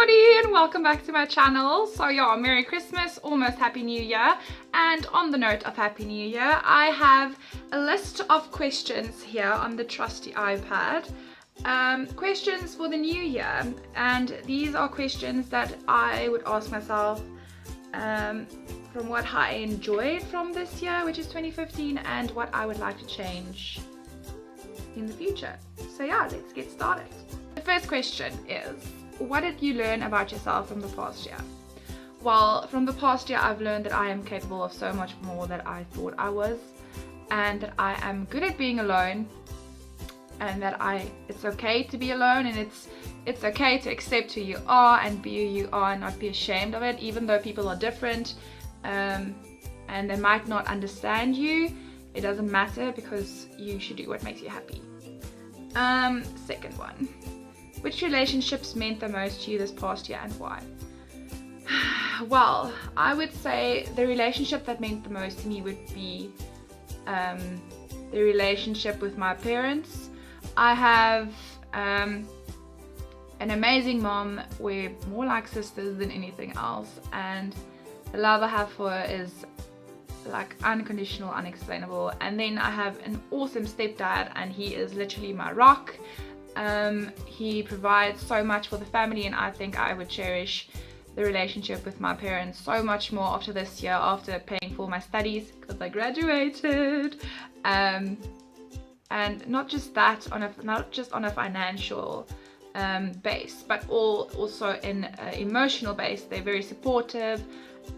everybody, and welcome back to my channel. So yeah, Merry Christmas, almost Happy New Year. And on the note of Happy New Year, I have a list of questions here on the trusty iPad. Questions for the new year, and these are questions that I would ask myself from what I enjoyed from this year, which is 2015, and what I would like to change in the future. So yeah, let's get started. The first question is, what did you learn about yourself from the past year? Well, from the past year, I've learned that I am capable of so much more than I thought I was, and that I am good at being alone, and that it's okay to be alone, and it's okay to accept who you are and be who you are and not be ashamed of it, even though people are different and they might not understand you. It doesn't matter, because you should do what makes you happy. Second one. Which relationships meant the most to you this past year, and why? Well, I would say the relationship that meant the most to me would be the relationship with my parents. I have an amazing mom. We're more like sisters than anything else, and the love I have for her is like unconditional, unexplainable. And then I have an awesome stepdad, and he is literally my rock. He provides so much for the family, and I think I would cherish the relationship with my parents so much more after this year, after paying for my studies, because I graduated. And not just that, not just on a financial base, but also in an emotional base. They're very supportive,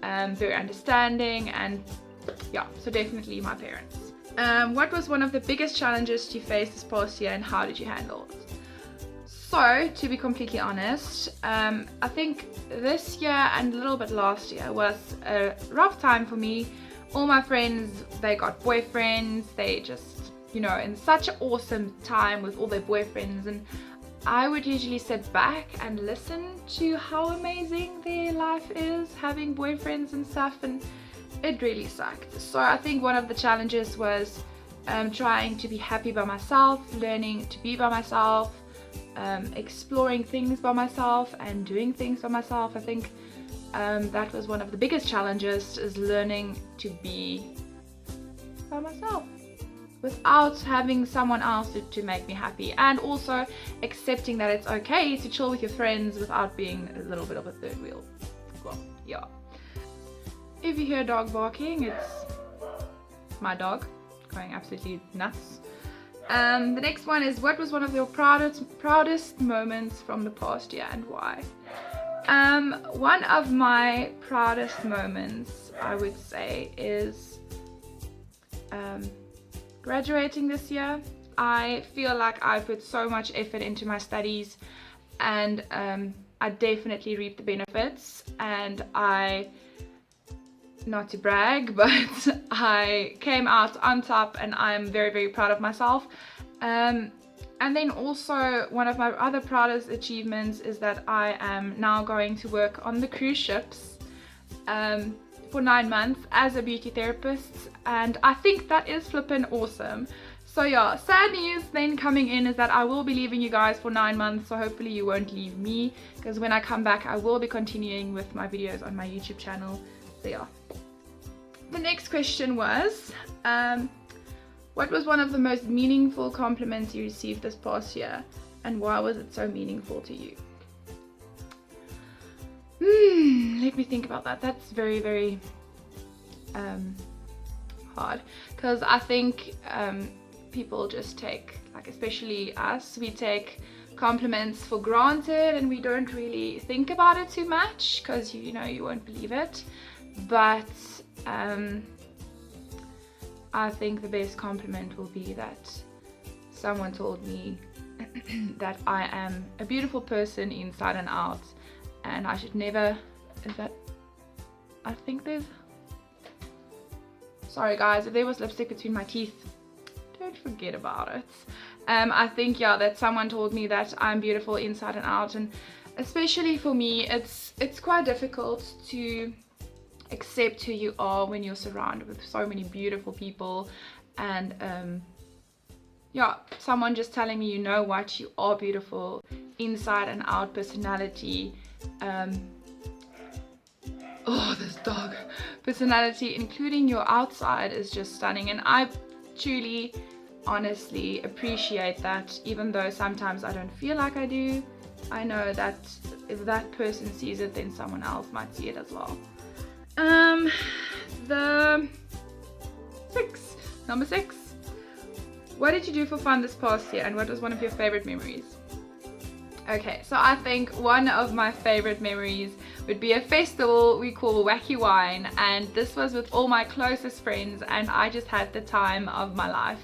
very understanding, and yeah, so definitely my parents. What was one of the biggest challenges you faced this past year, and how did you handle it? So, to be completely honest, I think this year and a little bit last year was a rough time for me. All my friends, they got boyfriends, they just, you know, in such an awesome time with all their boyfriends, and I would usually sit back and listen to how amazing their life is, having boyfriends and stuff, and it really sucked. So I think one of the challenges was trying to be happy by myself, learning to be by myself, exploring things by myself and doing things by myself. I think that was one of the biggest challenges, is learning to be by myself without having someone else to make me happy, and also accepting that it's okay to chill with your friends without being a little bit of a third wheel. Well, yeah. If you hear a dog barking, it's my dog going absolutely nuts. The next one is, what was one of your proudest moments from the past year, and why? One of my proudest moments, I would say, is graduating this year. I feel like I put so much effort into my studies, and I definitely reaped the benefits, and not to brag, but I came out on top, and I'm very, very proud of myself. And then also, one of my other proudest achievements is that I am now going to work on the cruise ships for 9 months as a beauty therapist, and I think that is flippin' awesome. So yeah, sad news then coming in is that I will be leaving you guys for 9 months, so hopefully you won't leave me, because when I come back I will be continuing with my videos on my YouTube channel. So yeah. The next question was, what was one of the most meaningful compliments you received this past year, and why was it so meaningful to you? Let me think about that. That's very, very hard, because I think people just take, like, especially us, we take compliments for granted, and we don't really think about it too much, because you know, you won't believe it. But I think the best compliment will be that someone told me that I am a beautiful person inside and out, and I should never, I think there's, sorry guys, if there was lipstick between my teeth, don't forget about it. I think, yeah, that someone told me that I'm beautiful inside and out, and especially for me, it's quite difficult to accept who you are when you're surrounded with so many beautiful people, and yeah, someone just telling me, you know what, you are beautiful inside and out, personality, Oh, this dog personality, including your outside, is just stunning, and I truly, honestly appreciate that. Even though sometimes I don't feel like I do, I know that if that person sees it, then someone else might see it as well. Number 6. What did you do for fun this past year, and what was one of your favorite memories? Okay, so I think one of my favorite memories would be a festival we call Wacky Wine, and this was with all my closest friends, and I just had the time of my life.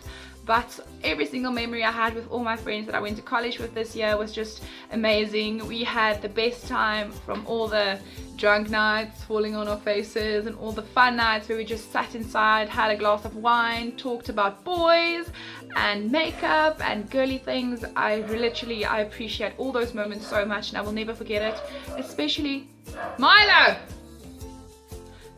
But every single memory I had with all my friends that I went to college with this year was just amazing. We had the best time, from all the drunk nights falling on our faces and all the fun nights where we just sat inside, had a glass of wine, talked about boys and makeup and girly things. I appreciate all those moments so much, and I will never forget it. Especially Milo!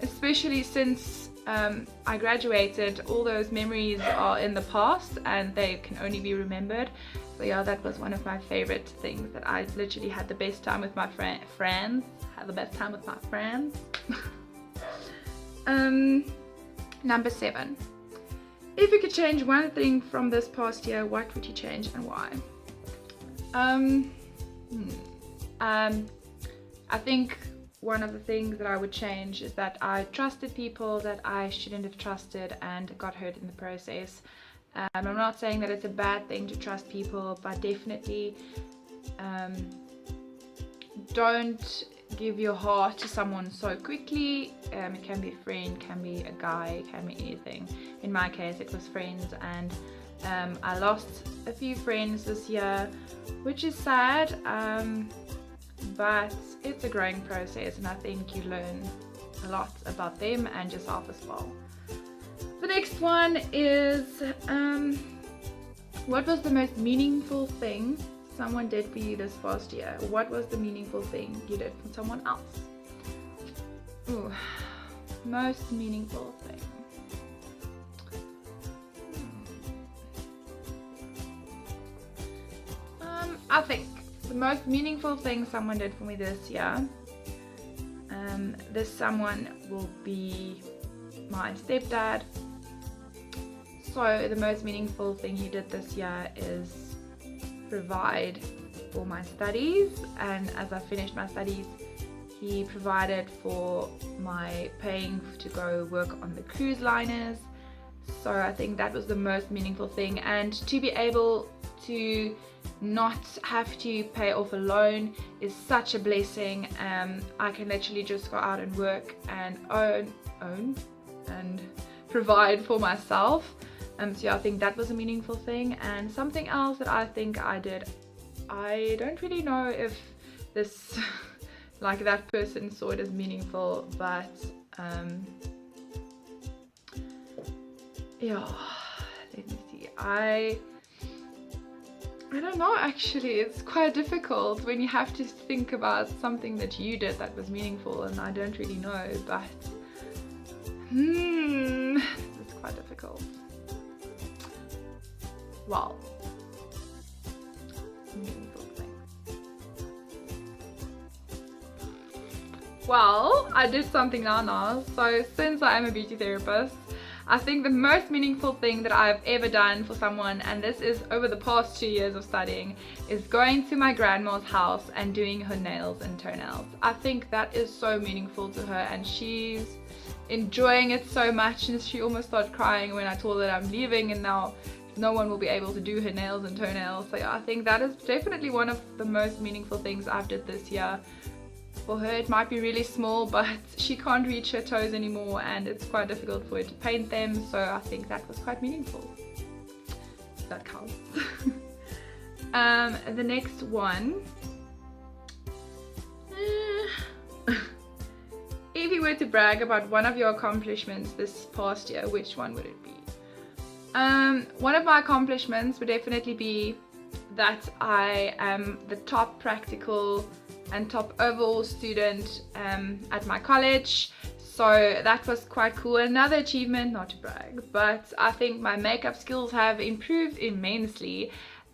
Especially since I graduated, all those memories are in the past and they can only be remembered. So yeah, that was one of my favorite things, that I literally had the best time with my friends. Number 7. If you could change one thing from this past year, what would you change and why? I think one of the things that I would change is that I trusted people that I shouldn't have trusted and got hurt in the process. I'm not saying that it's a bad thing to trust people, but definitely don't give your heart to someone so quickly. It can be a friend, can be a guy, can be anything. In my case, it was friends, and I lost a few friends this year, which is sad. But it's a growing process, and I think you learn a lot about them and yourself as well. The next one is, what was the most meaningful thing someone did for you this past year? What was the meaningful thing you did for someone else? Ooh, most meaningful thing. I think the most meaningful thing someone did for me this year, this someone will be my stepdad. So the most meaningful thing he did this year is provide for my studies, and as I finished my studies, he provided for my paying to go work on the cruise liners. So I think that was the most meaningful thing, and to be able to not have to pay off a loan is such a blessing. I can literally just go out and work and own and provide for myself. So yeah, I think that was a meaningful thing. And something else that I think I did, I don't really know if this like that person saw it as meaningful, but yeah, let me see. I don't know, actually. It's quite difficult when you have to think about something that you did that was meaningful, and I don't really know, but it's quite difficult. Well, meaningful things. Well, I did something now. So since I am a beauty therapist, I think the most meaningful thing that I've ever done for someone, and this is over the past 2 years of studying, is going to my grandma's house and doing her nails and toenails. I think that is so meaningful to her, and she's enjoying it so much, and she almost started crying when I told her I'm leaving and now no one will be able to do her nails and toenails. So yeah, I think that is definitely one of the most meaningful things I've did this year. For her it might be really small, but she can't reach her toes anymore and it's quite difficult for her to paint them, so I think that was quite meaningful. That counts. The next one, if you were to brag about one of your accomplishments this past year, which one would it be? One of my accomplishments would definitely be that I am the top practical and top overall student at my college, so that was quite cool. Another achievement, not to brag, but I think my makeup skills have improved immensely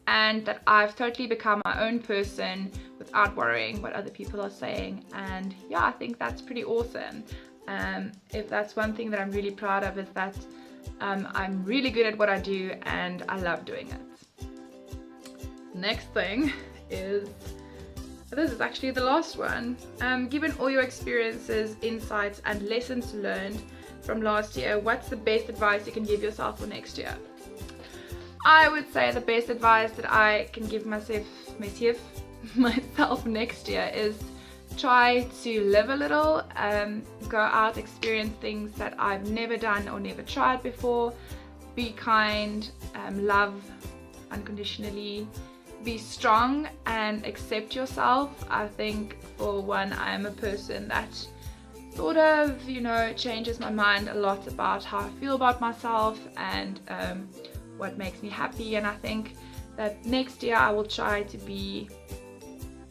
and that I've totally become my own person without worrying what other people are saying. And yeah, I think that's pretty awesome. If that's one thing that I'm really proud of, is that I'm really good at what I do and I love doing it. Next thing is, this is actually the last one. Given all your experiences, insights and lessons learned from last year, what's the best advice you can give yourself for next year? I would say the best advice that I can give myself next year is try to live a little, go out, experience things that I've never done or never tried before, be kind, love unconditionally, be strong and accept yourself. I think for one, I am a person that sort of, changes my mind a lot about how I feel about myself and what makes me happy. And I think that next year I will try to be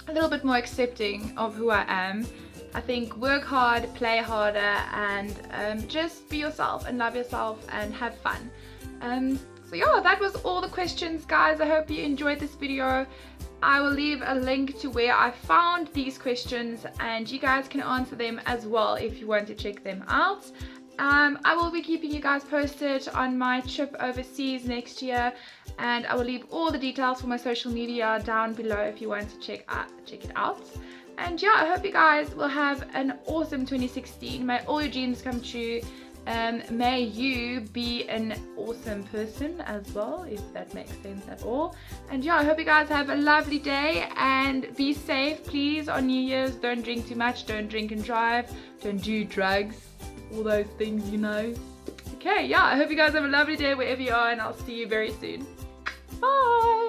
a little bit more accepting of who I am. I think work hard, play harder, and just be yourself and love yourself and have fun. So yeah, that was all the questions, guys. I hope you enjoyed this video. I will leave a link to where I found these questions and you guys can answer them as well if you want to check them out. I will be keeping you guys posted on my trip overseas next year, and I will leave all the details for my social media down below if you want to check it out. And yeah, I hope you guys will have an awesome 2016. May all your dreams come true. May you be an awesome person as well, if that makes sense at all. And yeah, I hope you guys have a lovely day and be safe, please, on New Year's. Don't drink too much, don't drink and drive, don't do drugs, all those things, Okay, yeah, I hope you guys have a lovely day wherever you are, and I'll see you very soon. Bye!